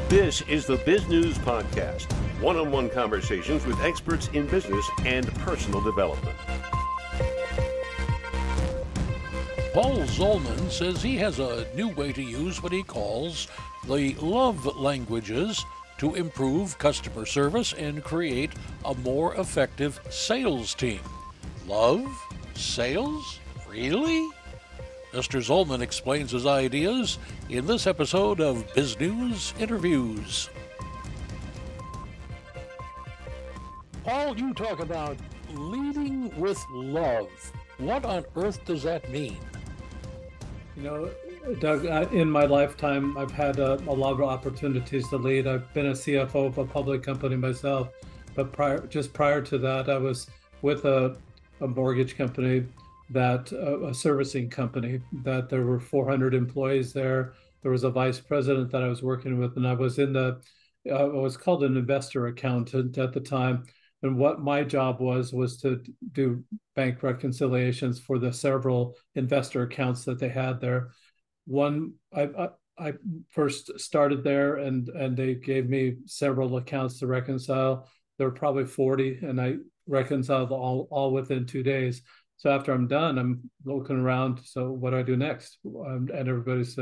This is the Biz News Podcast, one-on-one conversations with experts in business and personal development. Paul Zolman says he has a new way to use what he calls the love languages to improve customer service and create a more effective sales team. Love? Sales? Really? Mr. Zolman explains his ideas in this episode of Bizgnus Interviews. Paul, you talk about leading with love. What on earth does that mean? You know, Doug, in my lifetime, I've had a lot of opportunities to lead. I've been a CFO of a public company myself, but prior to that, I was with a mortgage company, a servicing company, that there were 400 employees there. There was a vice president that I was working with, and I was I was called an investor accountant at the time. And what my job was to do bank reconciliations for the several investor accounts that they had there. I first started there, and they gave me several accounts to reconcile. There were probably 40, and I reconciled all within 2 days. So after I'm done, I'm looking around. So what do I do next? And everybody's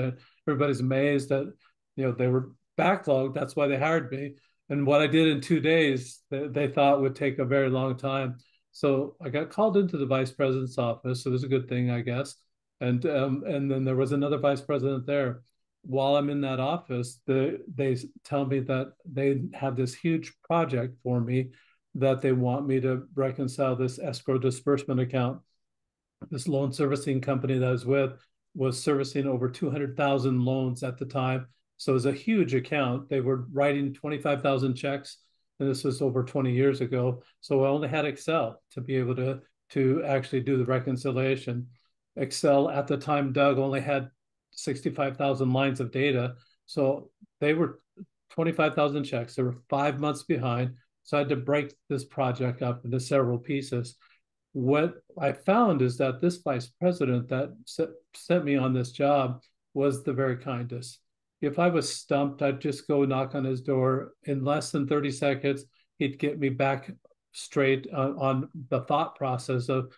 amazed that they were backlogged. That's why they hired me. And what I did in 2 days, they thought would take a very long time. So I got called into the vice president's office. So it was a good thing, I guess. And then there was another vice president there. While I'm in that office, they tell me that they have this huge project for me, that they want me to reconcile this escrow disbursement account. This loan servicing company that I was with was servicing over 200,000 loans at the time. So it was a huge account. They were writing 25,000 checks, and this was over 20 years ago. So I only had Excel to be able to actually do the reconciliation. Excel at the time, Doug, only had 65,000 lines of data. So they were 25,000 checks. They were 5 months behind. So I had to break this project up into several pieces. What I found is that this vice president that sent me on this job was the very kindest. If I was stumped, I'd just go knock on his door. In less than 30 seconds, he'd get me back straight on the thought process of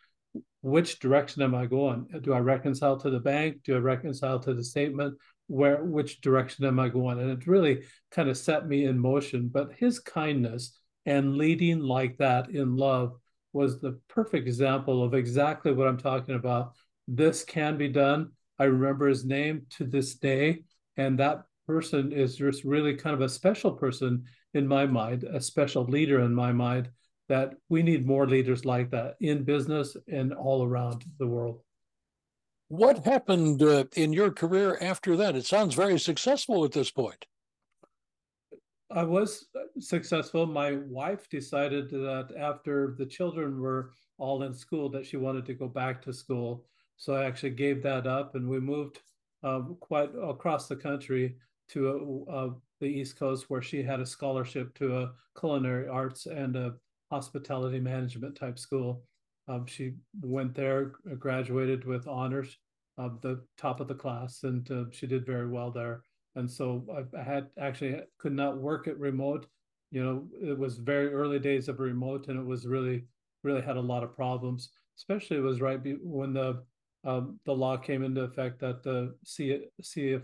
which direction am I going? Do I reconcile to the bank? Do I reconcile to the statement? Which direction am I going? And it really kind of set me in motion. But his kindness and leading like that in love was the perfect example of exactly what I'm talking about. This can be done. I remember his name to this day. And that person is just really kind of a special person in my mind, a special leader in my mind, that we need more leaders like that in business and all around the world. What happened in your career after that? It sounds very successful at this point. I was successful. My wife decided that after the children were all in school that she wanted to go back to school. So I actually gave that up, and we moved quite across the country to the East Coast, where she had a scholarship to a culinary arts and a hospitality management type school. She went there, graduated with honors, the top of the class, and she did very well there. And so could not work at remote. It was very early days of remote, and it was really had a lot of problems. Especially it was right when the law came into effect that the CFO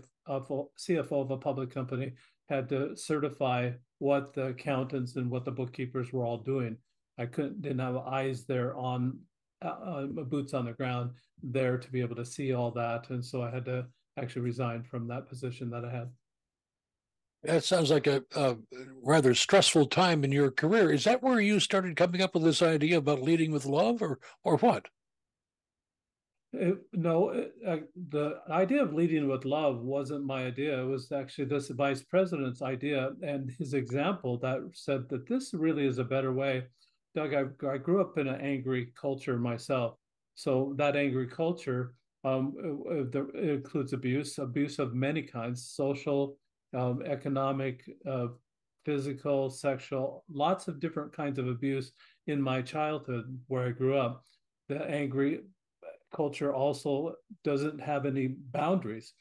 of a public company had to certify what the accountants and what the bookkeepers were all doing. I didn't have eyes there on boots on the ground there to be able to see all that, and so I had to actually resign from that position that I had. That sounds like a rather stressful time in your career. Is that where you started coming up with this idea about leading with love, or what? The idea of leading with love wasn't my idea. It was actually this vice president's idea and his example that said that this really is a better way. Doug, I grew up in an angry culture myself. So that angry culture it includes abuse of many kinds, social, economic, physical, sexual, lots of different kinds of abuse in my childhood where I grew up. The angry culture also doesn't have any boundaries.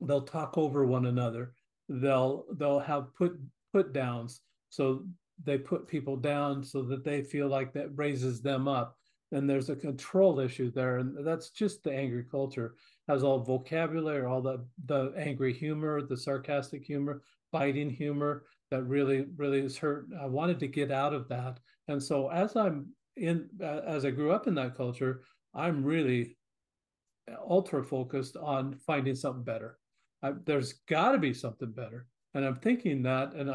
They'll talk over one another. they'll have put downs. So they put people down so that they feel like that raises them up. And there's a control issue there, and that's just the angry culture. Has all vocabulary, all the angry humor, the sarcastic humor, biting humor that really is hurt. I wanted to get out of that, and so as I grew up in that culture, I'm really ultra focused on finding something better. There's got to be something better, and I'm thinking that, and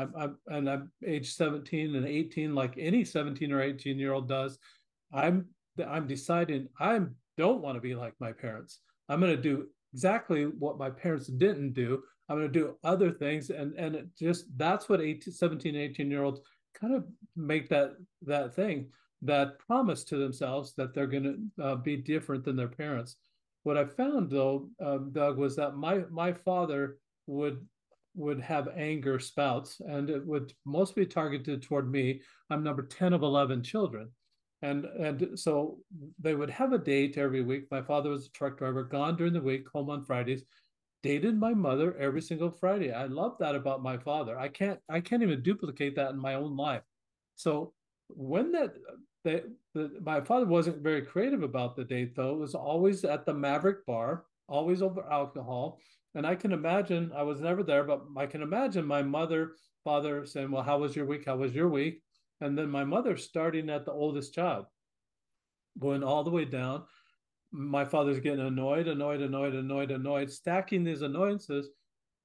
I'm age 17 and 18, like any 17 or 18-year-old does. I'm I'm deciding I don't want to be like my parents. I'm going to do exactly what my parents didn't do. I'm going to do other things, and it just that's what 18, 17, 18-year-olds kind of make that thing, that promise to themselves that they're going to be different than their parents. What I found though, Doug, was that my father would would have anger spouts, and it would mostly be targeted toward me. I'm number 10 of 11 children. And so they would have a date every week. My father was a truck driver, gone during the week, home on Fridays, dated my mother every single Friday. I love that about my father. I can't even duplicate that in my own life. So when my father wasn't very creative about the date, though. It was always at the Maverick Bar, always over alcohol. And I can imagine, I was never there, but I can imagine my father saying, "Well, how was your week? How was your week?" And then my mother starting at the oldest child, going all the way down. My father's getting annoyed, stacking these annoyances.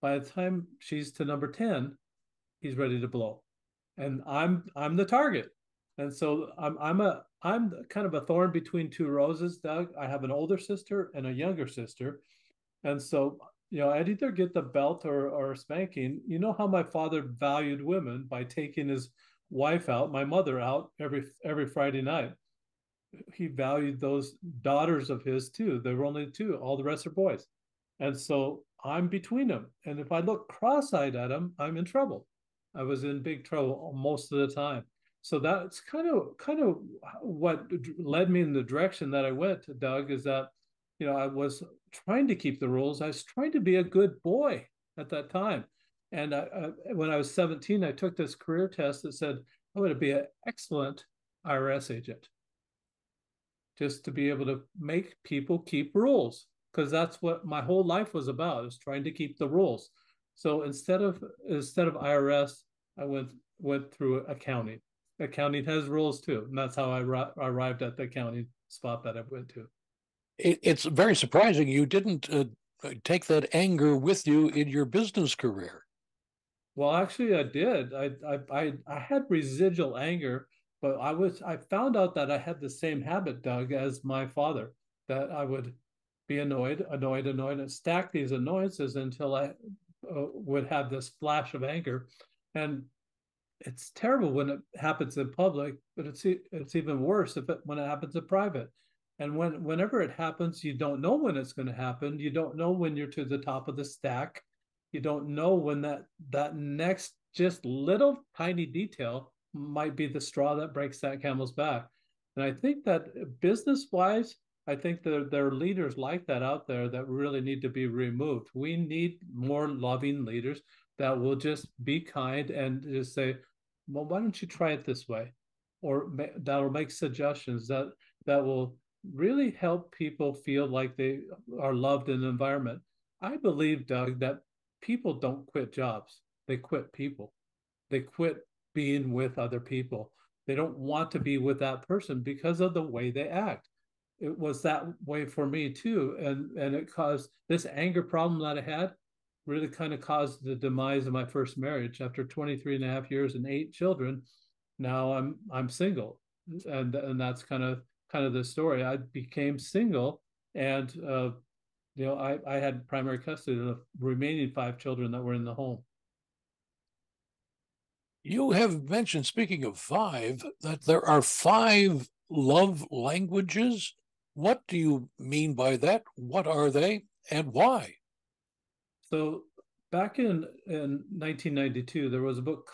By the time she's to number 10, he's ready to blow. And I'm the target. And so I'm kind of a thorn between two roses, Doug. I have an older sister and a younger sister. And so, I'd either get the belt or a spanking. You know how my father valued women by taking his wife out, my mother out every Friday night. He valued those daughters of his too. There were only two, all the rest are boys. And so I'm between them. And if I look cross-eyed at him, I'm in trouble. I was in big trouble most of the time. So that's kind of what led me in the direction that I went, Doug, is that, I was trying to keep the rules. I was trying to be a good boy at that time. And when I was 17, I took this career test that said I would be an excellent IRS agent, just to be able to make people keep rules, because that's what my whole life was about, is trying to keep the rules. So instead of IRS, I went through accounting. Accounting has rules too, and that's how I arrived at the accounting spot that I went to. It's very surprising you didn't take that anger with you in your business career. Well, actually, I did. I had residual anger, but I found out that I had the same habit, Doug, as my father. That I would be annoyed, and stack these annoyances until I would have this flash of anger. And it's terrible when it happens in public, but it's even worse when it happens in private. And whenever it happens, you don't know when it's going to happen. You don't know when you're to the top of the stack. You don't know when that next just little tiny detail might be the straw that breaks that camel's back. And I think that business wise, I think there are leaders like that out there that really need to be removed. We need more loving leaders that will just be kind and just say, "Well, why don't you try it this way?" Or that'll make suggestions that will really help people feel like they are loved in the environment. I believe, Doug, that people don't quit jobs. They quit people. They quit being with other people. They don't want to be with that person because of the way they act. It was that way for me too. And it caused this anger problem that I had, really kind of caused the demise of my first marriage. After 23 and a half years and 8 children, now I'm single. And that's kind of the story. I became single, and I had primary custody of the remaining 5 children that were in the home. You have mentioned, speaking of five, that there are five love languages. What do you mean by that? What are they and why? So back in 1992, there was a book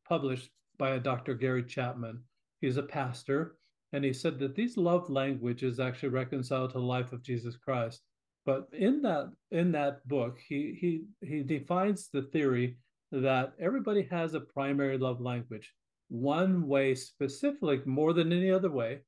published by a Dr. Gary Chapman. He's a pastor, and he said that these love languages actually reconcile to the life of Jesus Christ. But in that book, he defines the theory that everybody has a primary love language. One way specifically, more than any other way,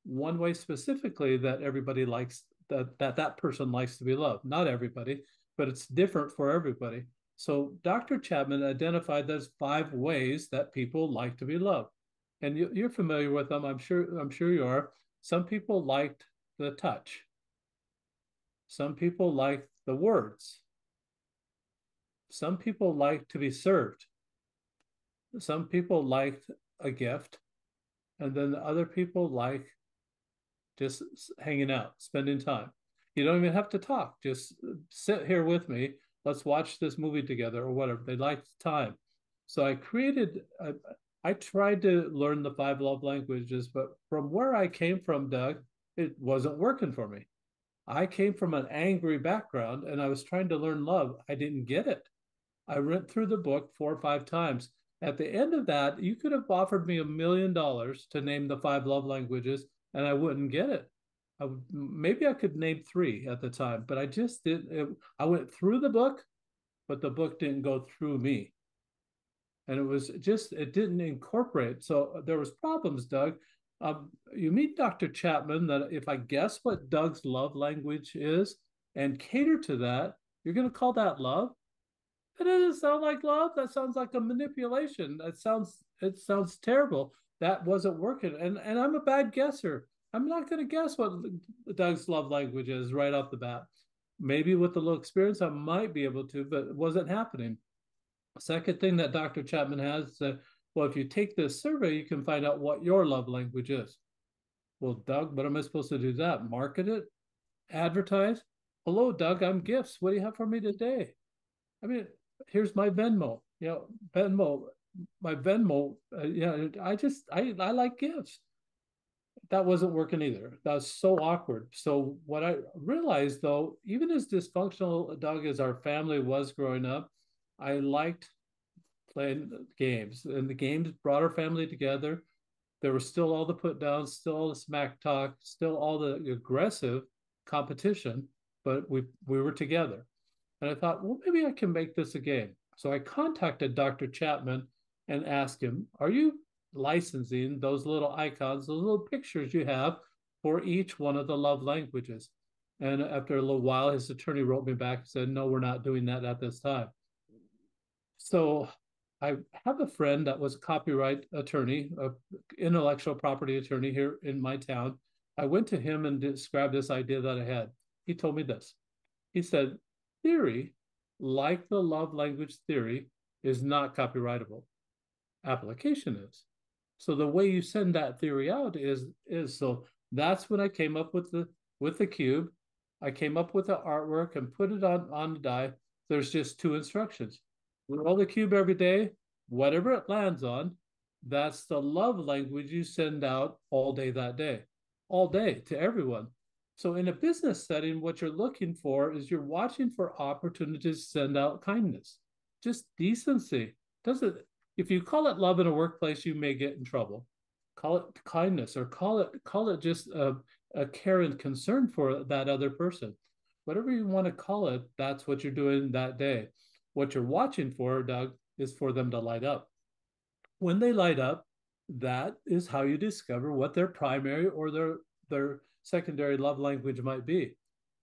one way specifically that everybody likes, that person likes to be loved. Not everybody, but it's different for everybody. So Dr. Chapman identified those 5 ways that people like to be loved, and you're familiar with them. I'm sure. I'm sure you are. Some people liked the touch. Some people like the words. Some people like to be served. Some people like a gift, and then other people like just hanging out, spending time. You don't even have to talk. Just sit here with me. Let's watch this movie together or whatever. They liked time. So I tried to learn the 5 love languages, but from where I came from, Doug, it wasn't working for me. I came from an angry background and I was trying to learn love. I didn't get it. I went through the book 4 or 5 times. At the end of that, you could have offered me $1 million to name the 5 love languages, and I wouldn't get it. Maybe I could name 3 at the time, but I just didn't. I went through the book, but the book didn't go through me, and it didn't incorporate. So there was problems, Doug. You meet Dr. Chapman. That if I guess what Doug's love language is and cater to that, you're going to call that love. That doesn't sound like love. That sounds like a manipulation. It sounds terrible. That wasn't working. And I'm a bad guesser. I'm not going to guess what Doug's love language is right off the bat. Maybe with a little experience, I might be able to, but it wasn't happening. Second thing that Dr. Chapman has is that, well, if you take this survey, you can find out what your love language is. Well, Doug, what am I supposed to do that? Market it? Advertise? Hello, Doug, I'm gifts. What do you have for me today? I mean, here's my Venmo. Venmo, my Venmo. I like gifts. That wasn't working either. That was so awkward. So what I realized, though, even as dysfunctional, Doug, as our family was growing up, I liked playing games, and the games brought our family together. There was still all the put downs, still all the smack talk, still all the aggressive competition, but we were together. And I thought, well, maybe I can make this a game. So I contacted Dr. Chapman and asked him, are you licensing those little icons, those little pictures you have for each one of the love languages? And after a little while, his attorney wrote me back and said, no, we're not doing that at this time. So I have a friend that was a copyright attorney, an intellectual property attorney here in my town. I went to him and described this idea that I had. He told me this. He said, theory, like the love language theory, is not copyrightable. Application is. So the way you send that theory out is so that's when I came up with the cube. I came up with the artwork and put it on the die. There's just 2 instructions. Roll the cube every day, whatever it lands on, that's the love language you send out all day that day, all day to everyone. So in a business setting, what you're looking for is you're watching for opportunities to send out kindness, just decency. Doesn't If you call it love in a workplace, you may get in trouble. Call it kindness, or call it just a care and concern for that other person. Whatever you want to call it, that's what you're doing that day. What you're watching for, Doug, is for them to light up. When they light up, that is how you discover what their primary or their secondary love language might be.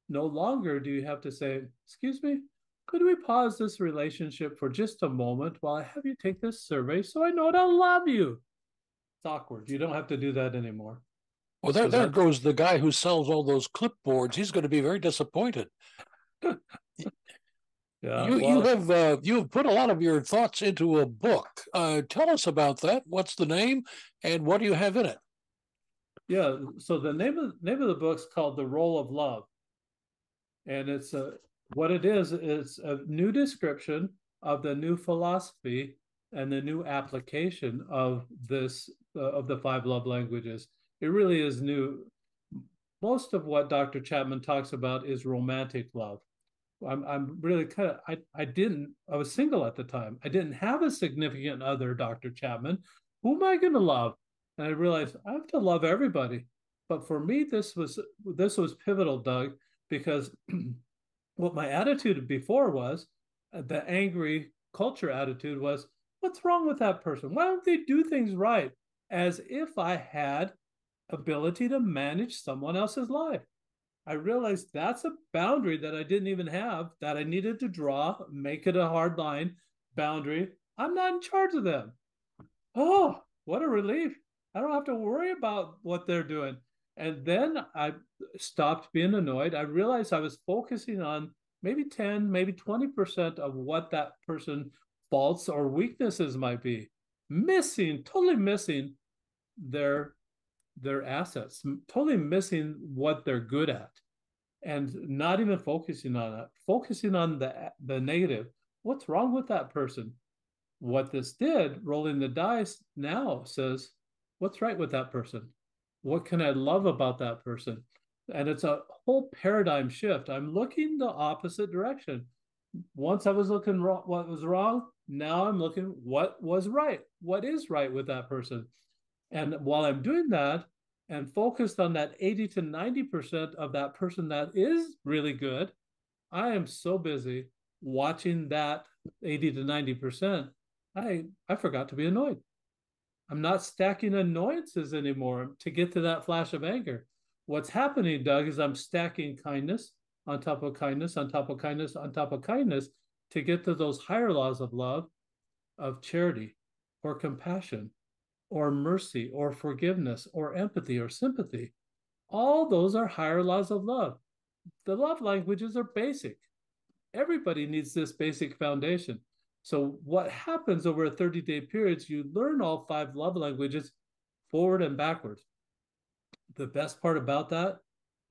No longer do you have to say, excuse me, could we pause this relationship for just a moment while I have you take this survey so I know to love you? It's awkward. You don't have to do that anymore. Well, there goes the guy who sells all those clipboards. He's going to be very disappointed. Yeah, you have put a lot of your thoughts into a book. Tell us about that. What's the name, and what do you have in it? Yeah. So the name of the book's called The Role of Love, and it's what it is. It's a new description of the new philosophy and the new application of this of the 5 love languages. It really is new. Most of what Dr. Chapman talks about is romantic love. I'm really I was single at the time. I didn't have a significant other, Dr. Chapman. Who am I going to love? And I realized I have to love everybody. But for me, this was pivotal, Doug, because what my attitude before was the angry culture attitude was, what's wrong with that person? Why don't they do things right? As if I had ability to manage someone else's life. I realized that's a boundary that I didn't even have, that I needed to draw, make it a hard line boundary. I'm not in charge of them. Oh, what a relief. I don't have to worry about what they're doing. And then I stopped being annoyed. I realized I was focusing on maybe 10, maybe 20% of what that person faults or weaknesses might be. Missing, totally missing their assets, totally missing what they're good at, and not even focusing on it, focusing on the negative. What's wrong with that person? What this did, rolling the dice now says, what's right with that person? What can I love about that person? And it's a whole paradigm shift. I'm looking the opposite direction. Once I was looking what was wrong, now I'm looking what was right. What is right with that person? And while I'm doing that and focused on that 80 to 90% of that person that is really good, I am so busy watching that 80 to 90%. I forgot to be annoyed. I'm not stacking annoyances anymore to get to that flash of anger. What's happening, Doug, is I'm stacking kindness on top of kindness, on top of kindness, on top of kindness to get to those higher laws of love, of charity, or compassion, or mercy, or forgiveness, or empathy, or sympathy. All those are higher laws of love. The love languages are basic. Everybody needs this basic foundation. So what happens over a 30-day period is you learn all 5 love languages forward and backwards. The best part about that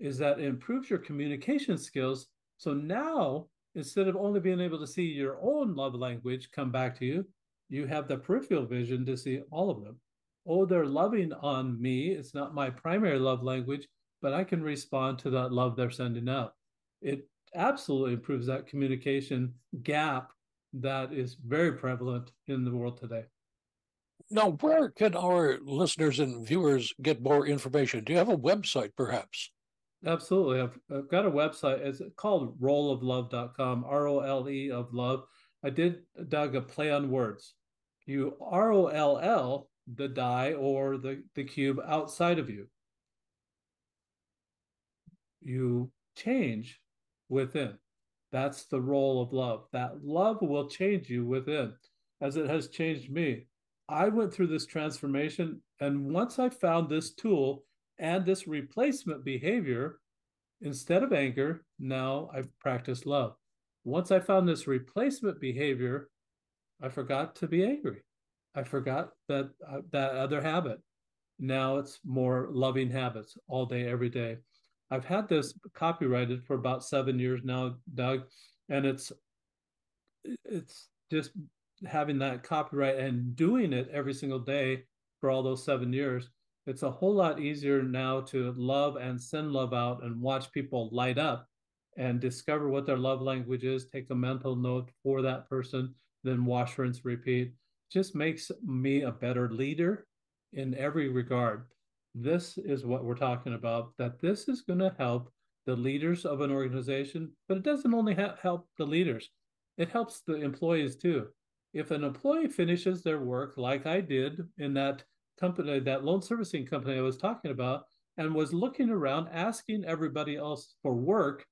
is that it improves your communication skills. So now, instead of only being able to see your own love language come back to you, you have the peripheral vision to see all of them. Oh, they're loving on me. It's not my primary love language, but I can respond to that love they're sending out. It absolutely improves that communication gap that is very prevalent in the world today. Now, where can our listeners and viewers get more information? Do you have a website, perhaps? Absolutely. I've got a website. It's called rolloflove.com, ROLE of love. I did, Doug, a play on words. You ROLL the die or the cube outside of you. You change within. That's the role of love. That love will change you within, as it has changed me. I went through this transformation, and once I found this tool and this replacement behavior, instead of anger, now I've practiced love. Once I found this replacement behavior, I forgot to be angry. I forgot that other habit. Now it's more loving habits all day, every day. I've had this copyrighted for about 7 years now, Doug, and it's just having that copyright and doing it every single day for all those 7 years. It's a whole lot easier now to love and send love out and watch people light up and discover what their love language is, take a mental note for that person, then wash, rinse, repeat. Just makes me a better leader in every regard. This is what we're talking about, that this is going to help the leaders of an organization, but it doesn't only help the leaders, it helps the employees too. If an employee finishes their work like I did in that company, that loan servicing company I was talking about, and was looking around asking everybody else for work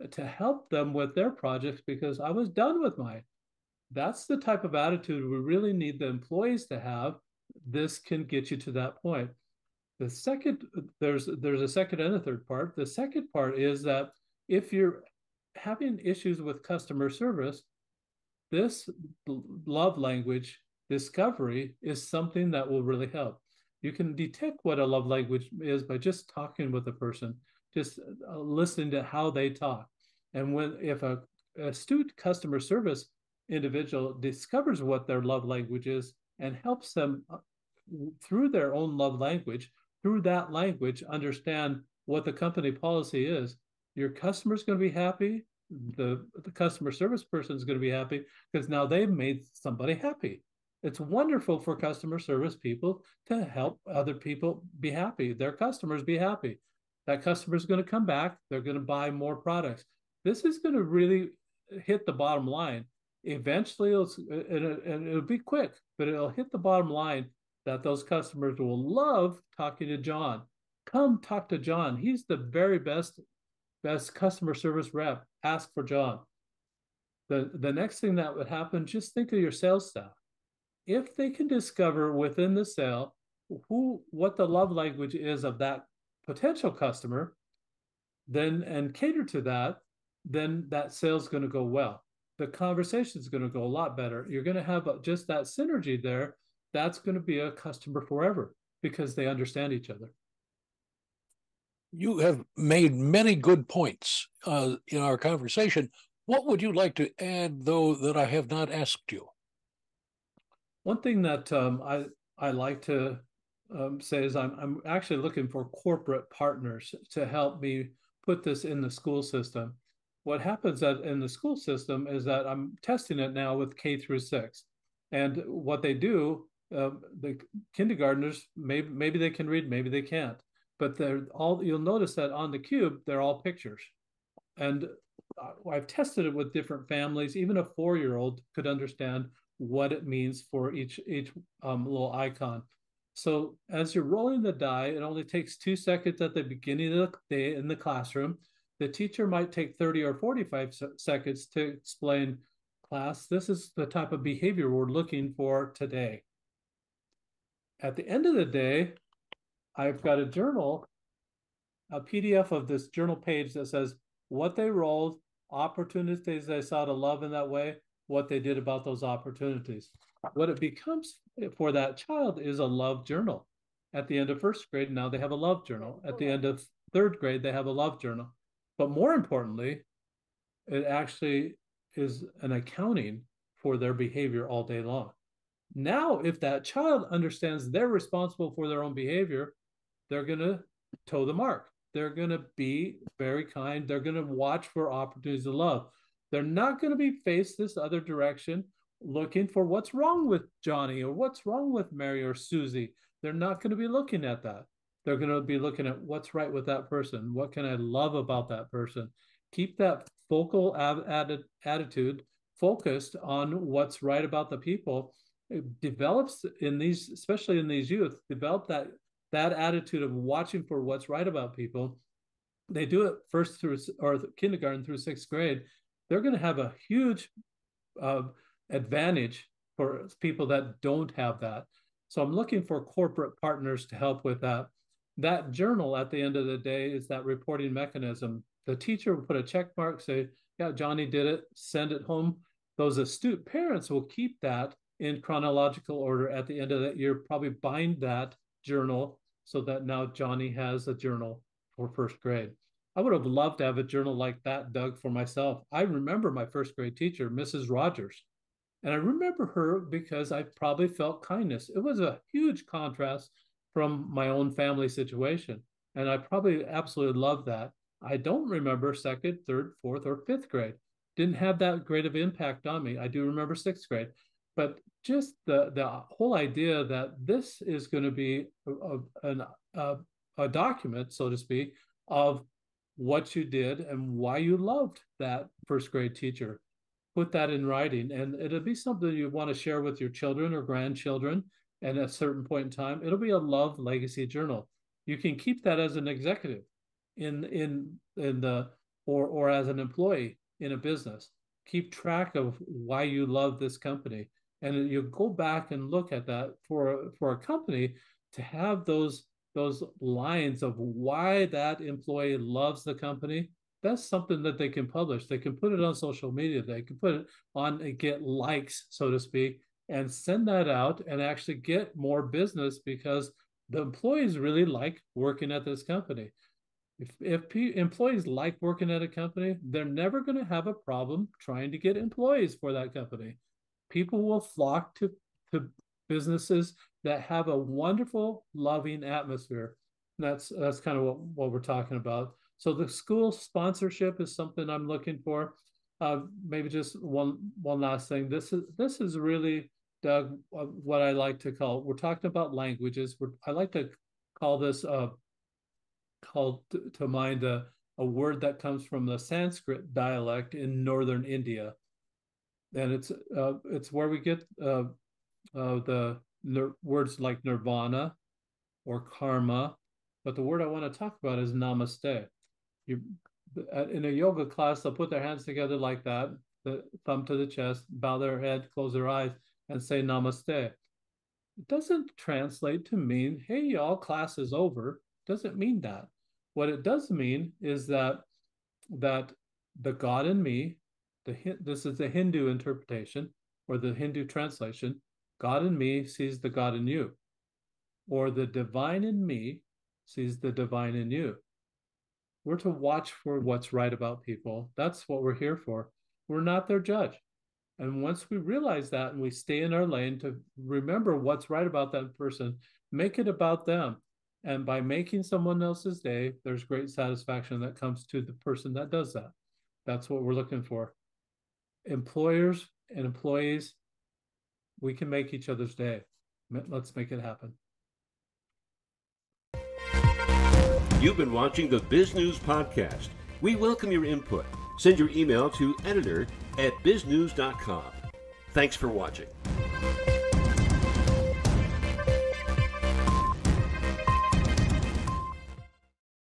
to help them with their projects because I was done with mine. That's the type of attitude we really need the employees to have. This can get you to that point. The second, there's a second and a third part. The second part is that if you're having issues with customer service, this love language discovery is something that will really help. You can detect what a love language is by just talking with a person, just listening to how they talk. And if a astute customer service individual discovers what their love language is and helps them through their own love language, through that language, understand what the company policy is, your customer's going to be happy. The customer service person is going to be happy because now they've made somebody happy. It's wonderful for customer service people to help other people be happy, their customers be happy. That customer is going to come back. They're going to buy more products. This is going to really hit the bottom line. eventually it'll be quick, but it'll hit the bottom line that those customers will love talking to John. Come talk to John. He's the very best customer service rep. Ask for John. The next thing that would happen, just think of your sales staff. If they can discover within the sale what the love language is of that potential customer, then and cater to that, then that sale's going to go well. The conversation is going to go a lot better. You're going to have just that synergy there. That's going to be a customer forever because they understand each other. You have made many good points in our conversation. What would you like to add, though, that I have not asked you? One thing that I like to say is I'm actually looking for corporate partners to help me put this in the school system. What happens in the school system is that I'm testing it now with K through 6, and what they do, the kindergartners maybe they can read, maybe they can't, but they're all. You'll notice that on the cube they're all pictures, and I've tested it with different families. Even a 4-year-old could understand what it means for each little icon. So as you're rolling the die, it only takes 2 seconds at the beginning of the day in the classroom. The teacher might take 30 or 45 seconds to explain, class, this is the type of behavior we're looking for today. At the end of the day, I've got a journal, a PDF of this journal page that says what they rolled, opportunities they saw to love in that way, what they did about those opportunities. What it becomes for that child is a love journal. At the end of first grade, now they have a love journal. At the end of third grade, they have a love journal. But more importantly, it actually is an accounting for their behavior all day long. Now, if that child understands they're responsible for their own behavior, they're going to toe the mark. They're going to be very kind. They're going to watch for opportunities to love. They're not going to be faced this other direction looking for what's wrong with Johnny or what's wrong with Mary or Susie. They're not going to be looking at that. They're going to be looking at what's right with that person. What can I love about that person? Keep that focal attitude focused on what's right about the people. It develops in these, especially in these youth, develop that attitude of watching for what's right about people. They do it first through or kindergarten through 6th grade. They're going to have a huge advantage for people that don't have that. So I'm looking for corporate partners to help with that. That journal at the end of the day is that reporting mechanism. The teacher will put a check mark, say, yeah, Johnny did it, send it home. Those astute parents will keep that in chronological order at the end of that year, probably bind that journal so that now Johnny has a journal for first grade. I would have loved to have a journal like that, Doug, for myself. I remember my first grade teacher, Mrs. Rogers. And I remember her because I probably felt kindness. It was a huge contrast from my own family situation. And I probably absolutely loved that. I don't remember second, third, fourth, or fifth grade. Didn't have that great of impact on me. I do remember 6th grade. But just the whole idea that this is going to be a document, so to speak, of what you did and why you loved that first grade teacher. Put that in writing, and it'll be something you want to share with your children or grandchildren. And at a certain point in time, it'll be a love legacy journal. You can keep that as an executive in the or as an employee in a business. Keep track of why you love this company, and you go back and look at that for a company to have those lines of why that employee loves the company. That's something that they can publish. They can put it on social media. They can put it on and get likes, so to speak, and send that out and actually get more business because the employees really like working at this company. If employees like working at a company, they're never going to have a problem trying to get employees for that company. People will flock to businesses that have a wonderful, loving atmosphere. That's kind of what we're talking about. So the school sponsorship is something I'm looking for. Maybe just one last thing. This is really, Doug, what I like to call. We're talking about languages. I like to call this called to mind a word that comes from the Sanskrit dialect in northern India. And it's where we get the words like nirvana or karma. But the word I want to talk about is namaste. You in a yoga class, they'll put their hands together like that, the thumb to the chest, bow their head, close their eyes, and say namaste. It doesn't translate to mean, hey, y'all, class is over. It doesn't mean that. What it does mean is that the God in me, this is the Hindu interpretation or the Hindu translation, God in me sees the God in you, or the divine in me sees the divine in you. We're to watch for what's right about people. That's what we're here for. We're not their judge. And once we realize that and we stay in our lane to remember what's right about that person, make it about them. And by making someone else's day, there's great satisfaction that comes to the person that does that. That's what we're looking for. Employers and employees, we can make each other's day. Let's make it happen. You've been watching the Biz News Podcast. We welcome your input. Send your email to editor@biznews.com. Thanks for watching.